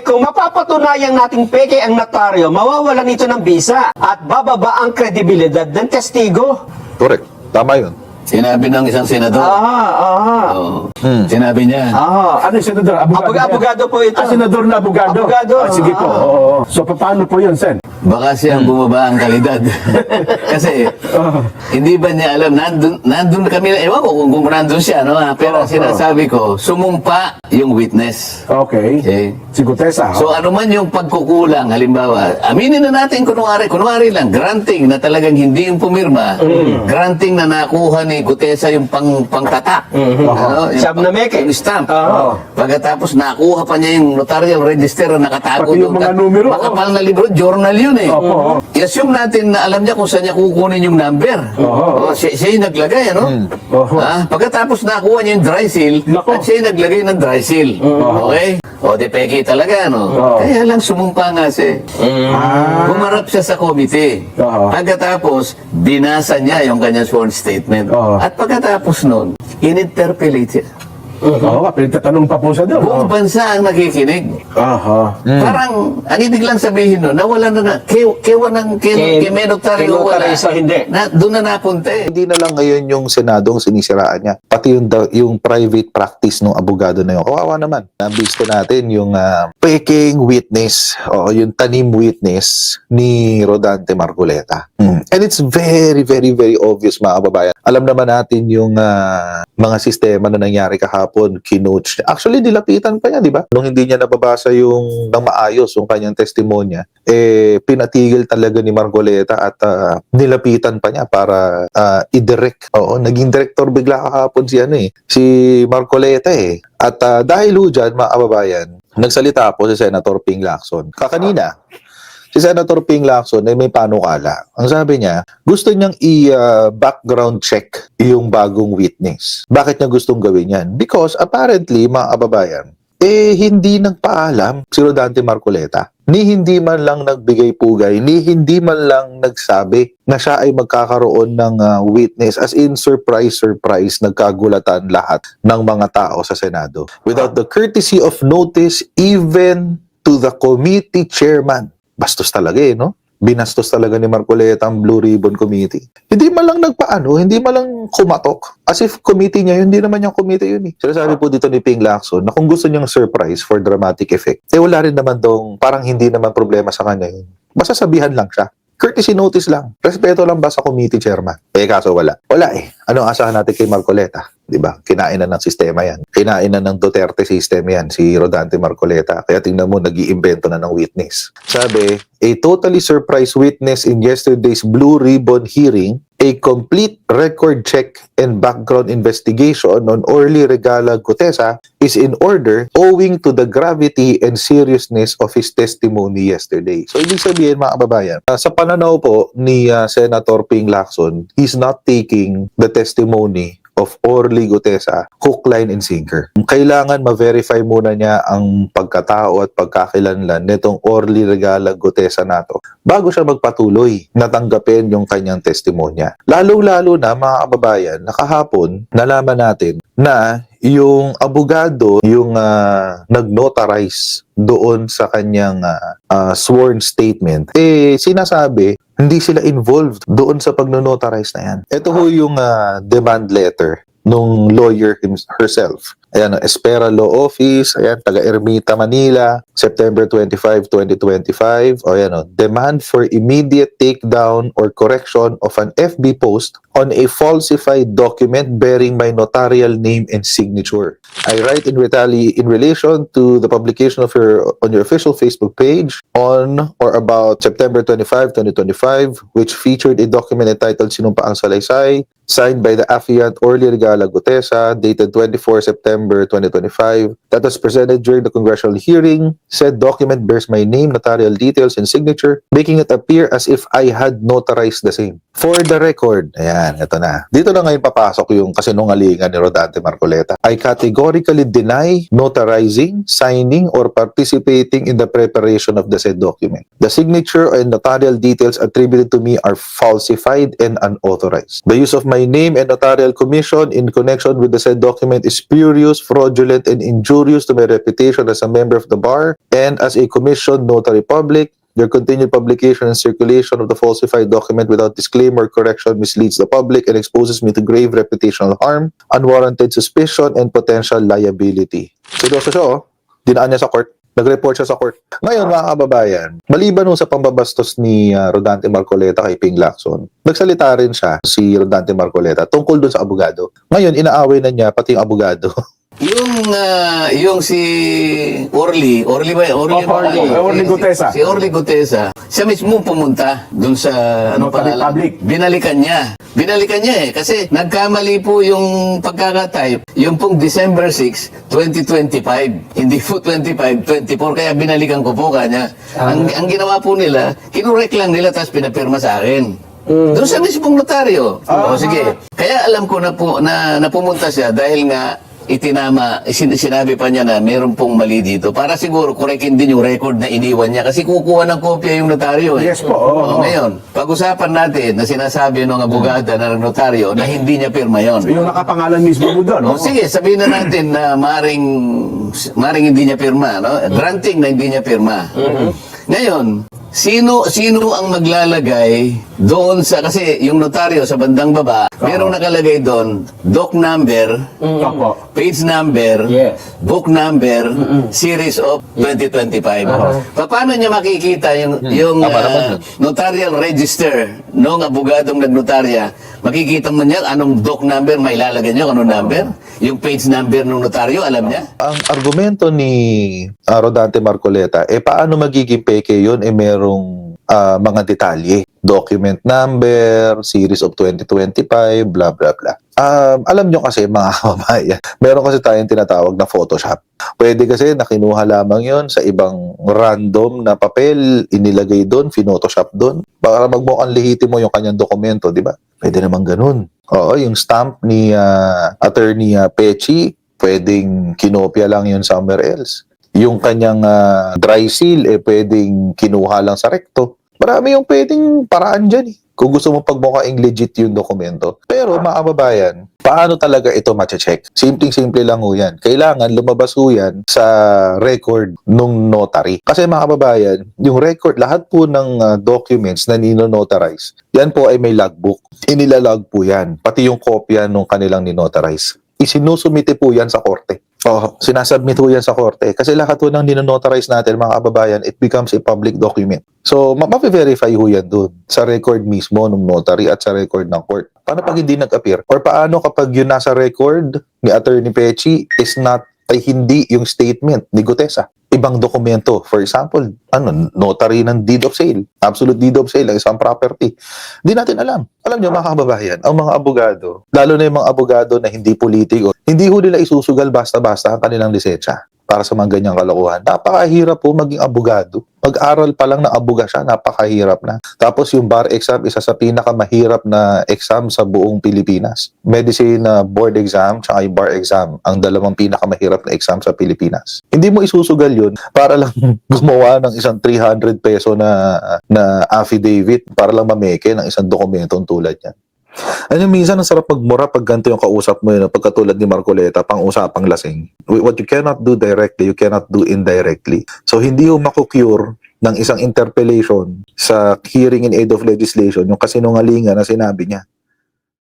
kung mapapatunayan nating peke ang notaryo, mawawalan ito ng bisa at bababa ang kredibilidad ng testigo. Correct. Tama yun. Sinabi ng isang senador. Oo. Sinabi niya. Ano yung senador? Abogado po ito. Senador na abogado. Abogado. Sige po. Oo. So, paano po yun, Sen? Baka siyang bumaba ang kalidad. Kasi, hindi ba niya alam, nandun kami, ewan ko kung nandun siya, no? Pero sinasabi ko, sumumpa yung witness. Okay. Okay. Si Gutesa. So ano man yung pagkukulang, halimbawa, aminin na natin kunwari lang, granting na talagang hindi yung pumirma, granting na nakuha ni Gutesa yung pangtatak. Ano? Siyam na meke. Yung stamp. Pagkatapos nakuha pa niya yung notarial register na nakatago Pati yung mga numero. Makapal na libro, journal yun eh. I-assume natin na alam niya kung saan niya kukunin yung number. Siya yung naglagay, ano? Pagkatapos nakuha niya yung dry seal, at siya yung naglagay ng dry seal. Okay? O, di peki talaga, no? Kaya lang sumumpa nga siya. Humarap siya sa committee. Pagkatapos, binasa niya yung kanyang sworn statement. At pagkatapos nun, in-interpellate siya. Oo, pinagtatanong pa po siya doon. Buong bansa ang nakikinig. Parang, ang ibig lang sabihin nun, nawala na kewa ng notaryo wala. Sa hindi. Doon na napunta eh. Hindi na lang ngayon yung Senado ang sinisiraan niya. Pati yung private practice ng abogado na yun. Kawawa naman. Nabisto natin yung peking witness o yung tanim witness ni Rodante Marcoleta. And it's very, very, very obvious, mga kababayan. Alam naman natin yung mga sistema na nangyari kahapon, kinoach niya. Actually, dilapitan pa niya, di ba? Nung hindi niya nababasa yung ng maayos, yung kanyang testimonya, pinatigil talaga ni Marcoleta at nilapitan pa niya para i-direct. Oo, naging director bigla kahapon si Marcoleta eh. At dahil dyan, mga kababayan, nagsalita po si Senator Ping Lacson. Kakanina, si Senator Ping Lacson ay may panukala. Ang sabi niya, gusto niyang i-background check yung bagong witness. Bakit niya gustong gawin yan? Because apparently, mga kababayan, hindi nagpaalam si Rodante Marcoleta. Ni hindi man lang nagbigay pugay, ni hindi man lang nagsabi na siya ay magkakaroon ng witness. As in, surprise, nagkagulatan lahat ng mga tao sa Senado. Without the courtesy of notice, even to the committee chairman. Bastos talaga no? Binastos talaga ni Marcoleta ang Blue Ribbon Committee. Hindi man lang nagpaano, hindi man lang kumatok. As if committee niya yun, hindi naman yung committee yun eh. Sinasabi po dito ni Ping Lacson na kung gusto niyang surprise for dramatic effect, wala rin naman dong, parang hindi naman problema sa kanya yun. Basta sabihan lang siya. Courtesy notice lang. Respeto lang ba sa committee chairman? Kaso wala. Wala eh. Anong asahan natin kay Marcoleta? Diba? Kinain na ng sistema yan. Kinain na ng Duterte system yan, si Rodante Marcoleta. Kaya tingnan mo, nag-iimbento na ng witness. Sabi, a totally surprise witness in yesterday's Blue Ribbon hearing, a complete record check and background investigation on Orly Regala Gutesa is in order owing to the gravity and seriousness of his testimony yesterday. So, ibig sabihin, mga kababayan, sa pananaw po ni Senator Ping Lacson, he's not taking the testimony of Orly Gutesa, hook, line, and sinker. Kailangan ma-verify muna niya ang pagkatao at pagkakilanlan nitong Orly Regala Gutesa nato bago siya magpatuloy na tanggapin yung kanyang testimonya. Lalo-lalo na, mga kababayan, nakahapon, nalaman natin na yung abogado, yung nag-notarize doon sa kanyang sworn statement, sinasabi, hindi sila involved doon sa pag-notarize na yan. Ito ho yung demand letter nung lawyer herself. Ayan, Espera Law Office, ayan, taga Ermita, Manila, September 25, 2025. O ayan, demand for immediate takedown or correction of an FB post on a falsified document bearing my notarial name and signature. I write in relation to the publication of on your official Facebook page on or about September 25, 2025, which featured a document entitled Sinumpaang Salaysay, signed by the affiant Orly Regala Gutesa, dated 24 September 2025, that was presented during the congressional hearing. Said document bears my name, notarial details, and signature, making it appear as if I had notarized the same. For the record, ayan, ito na. Dito na ngayon papasok yung kasinungalingan ni Rodante Marcoleta. I categorically deny notarizing, signing, or participating in the preparation of the said document. The signature and notarial details attributed to me are falsified and unauthorized. The use of my name and notarial commission in connection with the said document is spurious, fraudulent, and injurious to my reputation as a member of the bar and as a commissioned notary public. Your continued publication and circulation of the falsified document without disclaimer or correction misleads the public and exposes me to grave reputational harm, unwarranted suspicion, and potential liability. Seryoso siya, oh. Dinaan niya sa court. Nag-report siya sa court. Ngayon, mga kababayan, maliban nung sa pambabastos ni Rodante Marcoleta kay Ping Lacson, nagsalita rin siya, si Rodante Marcoleta, tungkol dun sa abogado. Ngayon, inaaway na niya pati yung abogado. Yung si Orly ba? Orly Gutesa. Si Orly Gutesa, siya mismo pumunta dun sa Notary Public. Binalikan niya kasi nagkamali po yung pagkakatype, yung pong December 6, 2025, hindi po 25, 24, kaya binalikan ko po kanya. Ang ginawa po nila, kinurek lang nila tapos pinapirma sa akin. Doon sa mismong notaryo. O sige. Kaya alam ko na po na pumunta siya dahil nga sinabi pa niya na meron pong mali dito para siguro korekin din yung record na iniwan niya kasi kukuha ng kopya yung notaryo. Yes po. Ngayon, pag-usapan natin na sinasabi ng abogada na notaryo na hindi niya pirma yon. Yung nakapangalan mismo mo doon. O sige, sabihin na natin na maring hindi niya pirma, no? Granting na hindi niya pirma. Ngayon, sino ang maglalagay doon sa, kasi yung notaryo sa bandang baba, merong nakalagay doon, doc number, page number, book number, series of 2025. Paano niya makikita yung notarial register nung abogadong nagnotarya? Makikita mo niya anong doc number, may ilalagay niya anong number? Yung page number ng notaryo, alam niya? Ang argumento ni Rodante Marcoleta, paano magiging peke yun? Merong mga detalye. Document number, series of 2025, blah, blah, blah. Alam nyo kasi, mga kababayan, meron kasi tayong tinatawag na Photoshop. Pwede kasi nakinuha lamang yon sa ibang random na papel, inilagay doon, photoshop doon, para magmukhang lihiti mo yung kanyang dokumento, di ba? Pwede naman ganun. Oo, yung stamp ni Attorney Pechi, pwedeng kinopya lang yun somewhere else. Yung kanyang dry seal, pwedeng kinuha lang sa recto. Marami yung pwedeng paraan dyan eh. Kung gusto mo pagmukhaing legit yung dokumento. Pero mga kababayan, paano talaga ito mache-check? Simpleng-simple lang ho yan. Kailangan lumabas ho yan sa record nung notary. Kasi mga kababayan, yung record, lahat po ng documents na nino-notarize, yan po ay may logbook. Inilalog po yan. Pati yung kopya nung kanilang ninotarize. Isinusumite po yan sa korte. Sinasubmit po yan sa korte. Kasi lahat po ng ninonotarize natin, mga kababayan, it becomes a public document. So, mapi-verify ho yan doon sa record mismo ng notary at sa record ng court. Paano pag hindi nag-appear? Or paano kapag yun nasa record ni Attorney Pechi is not, ay hindi yung statement ni Gutesa? Ibang dokumento. For example, notary ng deed of sale. Absolute deed of sale ng isang property. Hindi natin alam. Alam niyo mga kababayan, ang mga abogado, lalo na yung mga abogado na hindi politiko, hindi ho nila isusugal basta-basta ang kanilang lisensya para sa mga ganyang kalokohan. Napakahirap po maging abogado. Pag-aral pa lang na aboga siya, napakahirap na. Tapos yung bar exam, isa sa pinakamahirap na exam sa buong Pilipinas. Medicine board exam, tsaka yung bar exam, ang dalawang pinakamahirap na exam sa Pilipinas. Hindi mo isusugal yun para lang gumawa ng isang 300 peso na affidavit para lang mameke ng isang dokumentong tulad yan. Minsan ang sarap magmura pag ganito yung kausap mo yun, pagkatulad ni Marcoleta, pang-usapang lasing. What you cannot do directly, you cannot do indirectly. So hindi yung makukure ng isang interpellation sa hearing in aid of legislation, yung kasinungalingan na sinabi niya.